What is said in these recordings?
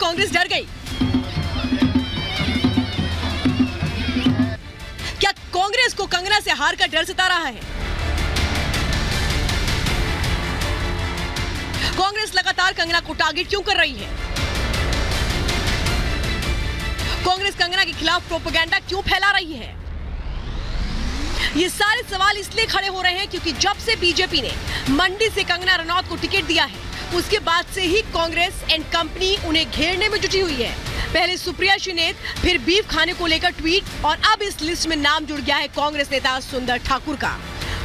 कांग्रेस डर गई? क्या कांग्रेस को कंगना से हार का डर सता रहा है? कांग्रेस लगातार कंगना को टारगेट क्यों कर रही है? कांग्रेस कंगना के खिलाफ प्रोपेगेंडा क्यों फैला रही है? ये सारे सवाल इसलिए खड़े हो रहे हैं क्योंकि जब से बीजेपी ने मंडी से कंगना रनौत को टिकट दिया है, उसके बाद से ही कांग्रेस एंड कंपनी उन्हें घेरने में जुटी हुई है। पहले सुप्रिया श्रीनेत, फिर बीफ खाने को लेकर ट्वीट और अब इस लिस्ट में नाम जुड़ गया है कांग्रेस नेता सुंदर ठाकुर का।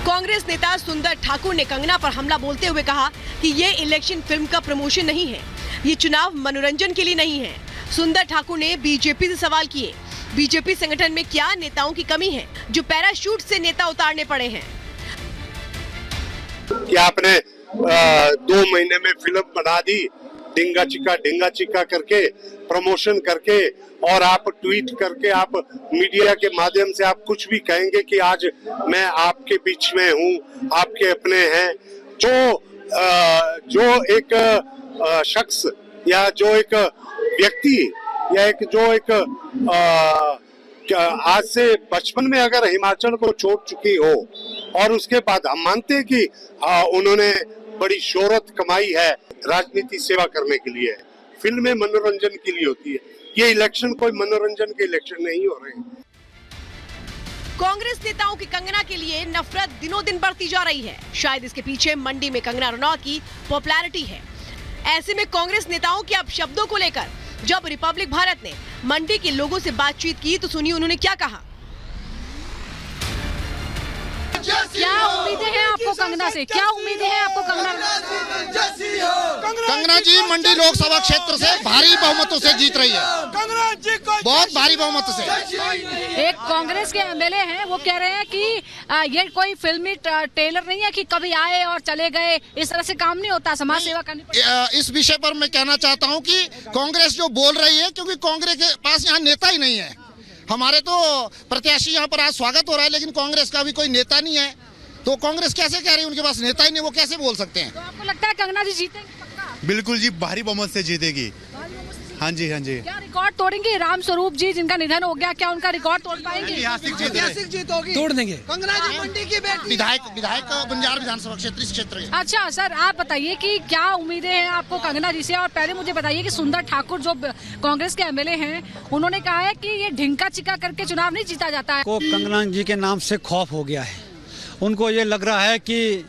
कांग्रेस नेता सुंदर ठाकुर ने कंगना पर हमला बोलते हुए कहा कि ये इलेक्शन फिल्म का प्रमोशन नहीं है, ये चुनाव मनोरंजन के लिए नहीं है। सुंदर ठाकुर ने बीजेपी से सवाल किए, बीजेपी संगठन में क्या नेताओं की कमी है जो पैराशूट से नेता उतारने पड़े हैं? कि आपने 2 महीने में फिल्म बना दी, ढिंगा चिक्का करके, प्रमोशन करके, और आप ट्वीट करके, आप मीडिया के माध्यम से आप कुछ भी कहेंगे कि आज मैं आपके बीच में हूँ, आपके अपने हैं। जो एक शख्स या जो एक व्यक्ति या एक आज से बचपन में अगर हिमाचल को छोड़ चुकी हो और उसके बाद हम मानते हैं कि उन्होंने बड़ी शोहरत कमाई है, राजनीति सेवा करने के लिए, फिल्में मनोरंजन के लिए होती है, ये इलेक्शन कोई मनोरंजन के इलेक्शन नहीं हो रहे हैं। कांग्रेस नेताओं की कंगना के लिए नफरत दिनों दिन बढ़ती जा रही है। शायद इसके पीछे मंडी में कंगना रनौत की पॉपुलैरिटी है। ऐसे में कांग्रेस नेताओं के अब शब्दों को लेकर जब रिपब्लिक भारत ने मंडी के लोगों से बातचीत की तो सुनिए उन्होंने क्या कहा। क्या उम्मीदें हैं आपको कंगना से? क्या उम्मीदें हैं आपको कंगना? कंगना जी मंडी लोकसभा क्षेत्र से भारी बहुमतों से जीत रही है, बहुत भारी बहुमत से। एक कांग्रेस के एमएलए हैं, वो कह रहे हैं कि ये कोई फिल्मी ट्रेलर नहीं है कि कभी आए और चले गए, इस तरह से काम नहीं होता, समाज सेवा करनी पड़ती। इस विषय पर मैं कहना चाहता हूं कि कांग्रेस जो बोल रही है, क्योंकि कांग्रेस के पास यहाँ नेता ही नहीं है। हमारे तो प्रत्याशी यहाँ पर आज स्वागत हो रहा है, लेकिन कांग्रेस का भी कोई नेता नहीं है, तो कांग्रेस कैसे कह रही है उनके पास नेता ही नहीं, वो कैसे बोल सकते हैं? तो आपको लगता है कंगना जी जीतेंगी? बिल्कुल जी, भारी बहुमत से जीतेगी। हाँ जी, हाँ जी। क्या रिकॉर्ड तोड़ेंगे? राम स्वरूप जी जिनका निधन हो गया, क्या उनका रिकॉर्ड तोड़ पाएंगे? ऐतिहासिक जीत होगी, तोड़ देंगे। कंगना जी मंडी की विधायक बंजार विधानसभा क्षेत्र इस क्षेत्र के। अच्छा सर, आप बताइए कि क्या उम्मीदें हैं आपको कंगना जी से? और पहले मुझे बताइए कि सुंदर ठाकुर जो कांग्रेस के एमएलए हैं, उन्होंने कहा है कि ये ढिंका चिक्का करके चुनाव नहीं जीता जाता है। को कंगना जी के नाम से खौफ हो गया है। उनको ये लग रहा है कि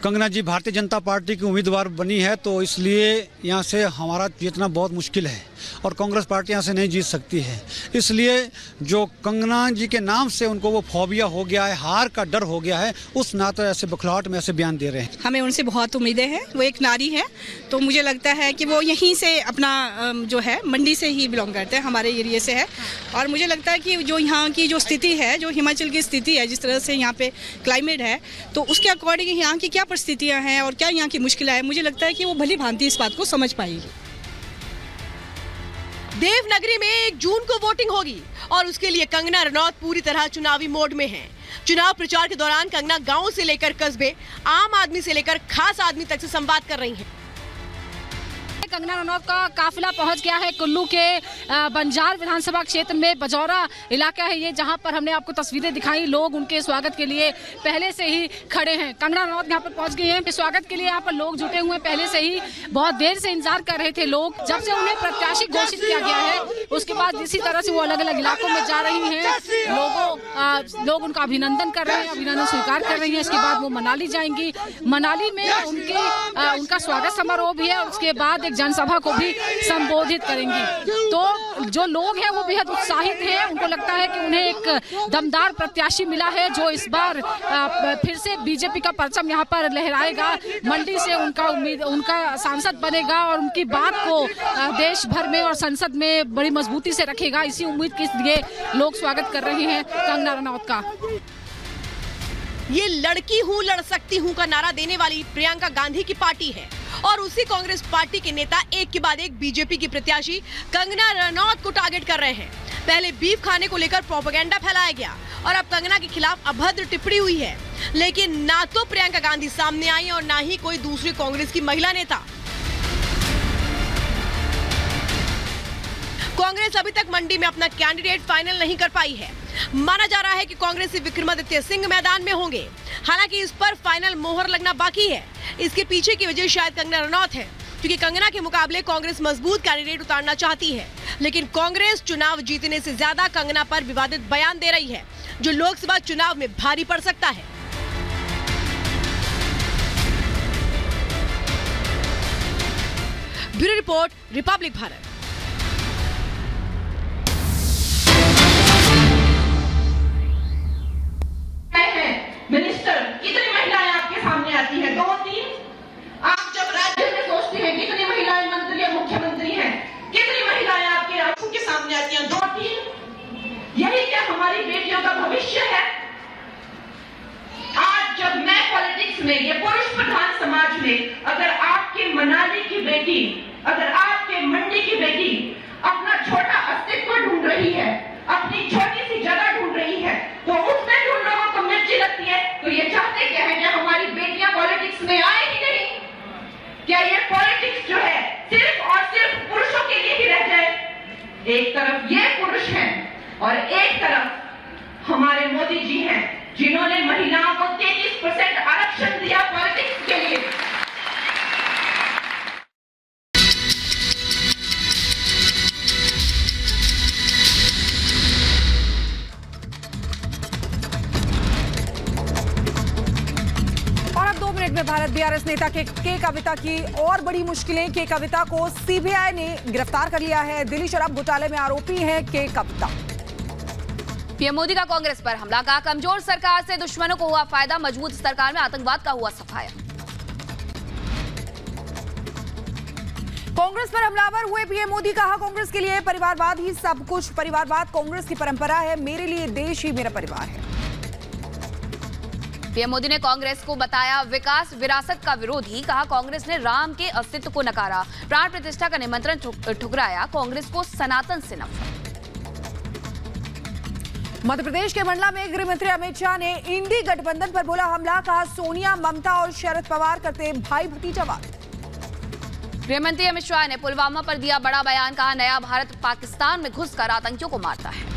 कंगना जी भारतीय जनता पार्टी की उम्मीदवार बनी है, तो इसलिए यहाँ से हमारा जीतना बहुत मुश्किल है और कांग्रेस पार्टी यहाँ से नहीं जीत सकती है। इसलिए जो कंगना जी के नाम से उनको वो फोबिया हो गया है, हार का डर हो गया है, उस नाते ऐसे बखलाहट में ऐसे बयान दे रहे हैं। हमें उनसे बहुत उम्मीदें हैं। वो एक नारी है, तो मुझे लगता है कि वो यहीं से अपना जो है मंडी से ही बिलोंग करते हैं, हमारे एरिया से है। और मुझे लगता है कि जो यहाँ की जो स्थिति है, जो हिमाचल की स्थिति है, जिस तरह से यहाँ पे क्लाइमेट है, तो उसके अकॉर्डिंग यहाँ की क्या परिस्थितियाँ हैं और क्या यहाँ की मुश्किलें हैं, मुझे लगता है कि वो भली भांति इस बात को समझ पाएगी। देवनगरी में 1 जून को वोटिंग होगी और उसके लिए कंगना रनौत पूरी तरह चुनावी मोड में है। चुनाव प्रचार के दौरान कंगना गांव से लेकर कस्बे, आम आदमी से लेकर खास आदमी तक से संवाद कर रही हैं। कंगना रनौत का काफिला पहुंच गया है कुल्लू के बंजार विधानसभा क्षेत्र में। बजौरा इलाका है ये, जहां पर हमने आपको तस्वीरें दिखाई। लोग उनके स्वागत के लिए पहले से ही खड़े हैं। कंगना रनौत यहां पर पहुंच गई हैं। स्वागत के लिए यहां पर लोग जुटे हुए हैं, पहले से ही बहुत देर से इंतजार कर रहे थे लोग। जब से उन्हें प्रत्याशी घोषित किया गया है, उसके बाद इसी तरह से वो अलग अलग इलाकों में जा रही हैं। लोग उनका अभिनंदन कर रहे हैं, अभिनंदन स्वीकार कर रही हैं। इसके बाद वो मनाली जाएंगी। मनाली में उनका स्वागत समारोह भी है और उसके बाद एक जनसभा को भी संबोधित करेंगी। तो जो लोग हैं वो बेहद उत्साहित हैं। उनको लगता है कि उन्हें एक दमदार प्रत्याशी मिला है जो इस बार फिर से बीजेपी का परचम यहाँ पर लहराएगा। मंडी से उनका सांसद बनेगा और उनकी बात को देश भर में और संसद में बड़ी मजबूती से रखेगा। इसी उम्मीद के लिए लोग स्वागत कर रहे हैं कंगना रनौत का। ये लड़की हूँ लड़ सकती हूँ का नारा देने वाली प्रियंका गांधी की पार्टी है और उसी कांग्रेस पार्टी के नेता एक के बाद एक बीजेपी की प्रत्याशी कंगना रनौत को टारगेट कर रहे हैं। पहले बीफ खाने को लेकर प्रोपेगेंडा फैलाया गया और अब कंगना के खिलाफ अभद्र टिप्पणी हुई है, लेकिन ना तो प्रियंका गांधी सामने आई और ना ही कोई दूसरी कांग्रेस की महिला नेता। कांग्रेस अभी तक मंडी में अपना कैंडिडेट फाइनल नहीं कर पाई है। माना जा रहा है कि कांग्रेसी विक्रमादित्य सिंह मैदान में होंगे। हालांकि इस पर फाइनल मोहर लगना बाकी है। इसके पीछे की वजह शायद कंगना रनौत है, क्योंकि कंगना के मुकाबले कांग्रेस मजबूत कैंडिडेट उतारना चाहती है, लेकिन कांग्रेस चुनाव जीतने से ज्यादा कंगना पर विवादित बयान दे रही है, जो लोकसभा चुनाव में भारी पड़ सकता है। Bureau report, Republic Bharat. Minister, कितनी महिलाएं आपके सामने आती हैं? 2-3। आप जब राज्य में सोचते हैं कितनी महिलाएं मंत्री या मुख्यमंत्री हैं, कितनी महिलाएं आपके आंखों के सामने आती हैं? 2-3। यही क्या हमारी बेटियों का भविष्य है? आज जब मैं पॉलिटिक्स में, ये पुरुष प्रधान समाज में, अगर आपके मनाली की बेटी, अगर आपके मंडी की बेटी अपना छोटा अस्तित्व ढूंढ रही है, अपनी छोटी सी जगह ढूंढ रही है, तो उसमें जो लोगों को मिर्ची लगती है, तो ये चाहते क्या है? क्या हमारी बेटियां पॉलिटिक्स में आए ही नहीं? क्या ये पॉलिटिक्स जो है सिर्फ और सिर्फ पुरुषों के लिए ही रह जाए? एक तरफ ये पुरुष हैं और एक तरफ हमारे मोदी जी हैं, जिन्होंने महिलाओं को 33% आरक्षण दिया पॉलिटिक्स के लिए। में भारत बीआरएस नेता के कविता की और बड़ी मुश्किलें। के कविता को सीबीआई ने गिरफ्तार कर लिया है। दिल्ली शराब घोटाले में आरोपी है के कविता। पीएम मोदी का कांग्रेस पर हमला, कहा कमजोर सरकार से दुश्मनों को हुआ फायदा, मजबूत सरकार में आतंकवाद का हुआ सफाया। कांग्रेस पर हमलावर हुए पीएम मोदी, कहा कांग्रेस के लिए परिवारवाद ही सब कुछ। परिवारवाद कांग्रेस की परंपरा है, मेरे लिए देश ही मेरा परिवार है। पीएम मोदी ने कांग्रेस को बताया विकास विरासत का विरोधी, कहा कांग्रेस ने राम के अस्तित्व को नकारा, प्राण प्रतिष्ठा का निमंत्रण ठुकराया, कांग्रेस को सनातन से नफरत। मध्य प्रदेश के मंडला में गृह मंत्री अमित शाह ने इंडी गठबंधन पर बोला हमला, कहा सोनिया, ममता और शरद पवार करते भाई भतीजावाद। गृह मंत्री अमित शाह ने पुलवामा पर दिया बड़ा बयान, कहा नया भारत पाकिस्तान में घुसकर आतंकियों को मारता है।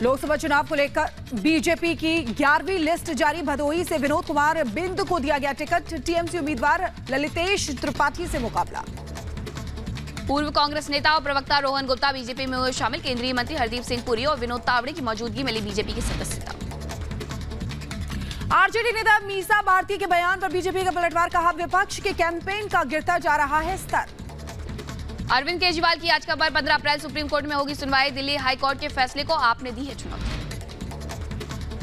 लोकसभा चुनाव को लेकर बीजेपी की 11वीं लिस्ट जारी, भदोही से विनोद कुमार बिंद को दिया गया टिकट, टीएमसी उम्मीदवार ललितेश त्रिपाठी से मुकाबला। पूर्व कांग्रेस नेता और प्रवक्ता रोहन गुप्ता बीजेपी में हुए शामिल, केंद्रीय मंत्री हरदीप सिंह पुरी और विनोद तावड़े की मौजूदगी में ली बीजेपी की सदस्यता। आरजेडी नेता मीसा भारती के बयान पर बीजेपी का पलटवार, कहा विपक्ष के कैंपेन का गिरता जा रहा है स्तर। अरविंद केजरीवाल की याचिका पर 15 अप्रैल सुप्रीम कोर्ट में होगी सुनवाई, दिल्ली हाईकोर्ट के फैसले को आपने दी है चुनौती।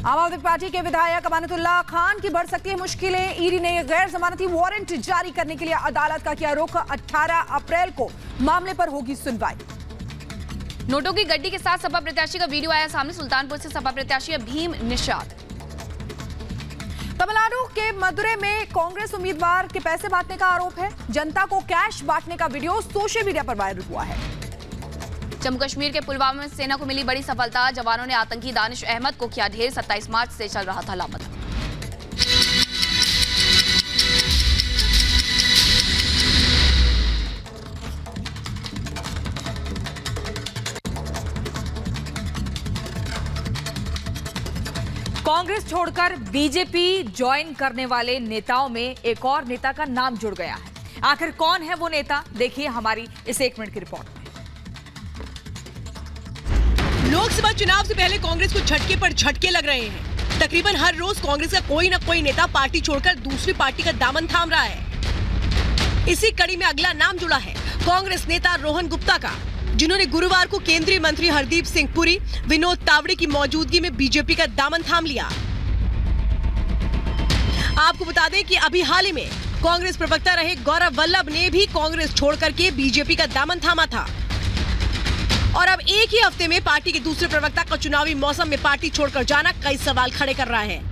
आम आदमी पार्टी के विधायक अमानतुल्लाह खान की बढ़ सकती है मुश्किलें, ईडी ने गैर जमानती वारंट जारी करने के लिए अदालत का किया रुख, 18 अप्रैल को मामले पर होगी सुनवाई। नोटों की गड्डी के साथ सपा प्रत्याशी का वीडियो आया सामने, सुल्तानपुर से सपा प्रत्याशी भीम निषाद। तमिलनाडु के मदुरै में कांग्रेस उम्मीदवार के पैसे बांटने का आरोप है, जनता को कैश बांटने का वीडियो सोशल मीडिया पर वायरल हुआ है। जम्मू कश्मीर के पुलवामा में सेना को मिली बड़ी सफलता, जवानों ने आतंकी दानिश अहमद को किया ढेर, 27 मार्च से चल रहा था लापता। कांग्रेस छोड़कर बीजेपी ज्वाइन करने वाले नेताओं में एक और नेता का नाम जुड़ गया है। आखिर कौन है वो नेता, देखिए हमारी इस 1 मिनट की रिपोर्ट में। लोकसभा चुनाव से पहले कांग्रेस को झटके पर झटके लग रहे हैं। तकरीबन हर रोज कांग्रेस का कोई न कोई नेता पार्टी छोड़कर दूसरी पार्टी का दामन थाम रहा है। इसी कड़ी में अगला नाम जुड़ा है कांग्रेस नेता रोहन गुप्ता का, जिन्होंने गुरुवार को केंद्रीय मंत्री हरदीप सिंह पुरी, विनोद तावड़े की मौजूदगी में बीजेपी का दामन थाम लिया। आपको बता दें कि अभी हाल ही में कांग्रेस प्रवक्ता रहे गौरव वल्लभ ने भी कांग्रेस छोड़कर के बीजेपी का दामन थामा था और अब एक ही हफ्ते में पार्टी के दूसरे प्रवक्ता का चुनावी मौसम में पार्टी छोड़कर जाना कई सवाल खड़े कर रहा है।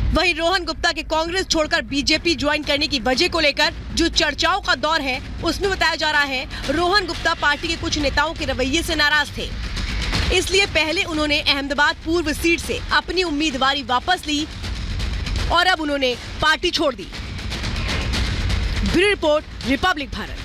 वहीं रोहन गुप्ता के कांग्रेस छोड़कर बीजेपी ज्वाइन करने की वजह को लेकर जो चर्चाओं का दौर है, उसमें बताया जा रहा है रोहन गुप्ता पार्टी के कुछ नेताओं के रवैये से नाराज थे, इसलिए पहले उन्होंने अहमदाबाद पूर्व सीट से अपनी उम्मीदवारी वापस ली और अब उन्होंने पार्टी छोड़ दी। Bureau report, Republic Bharat.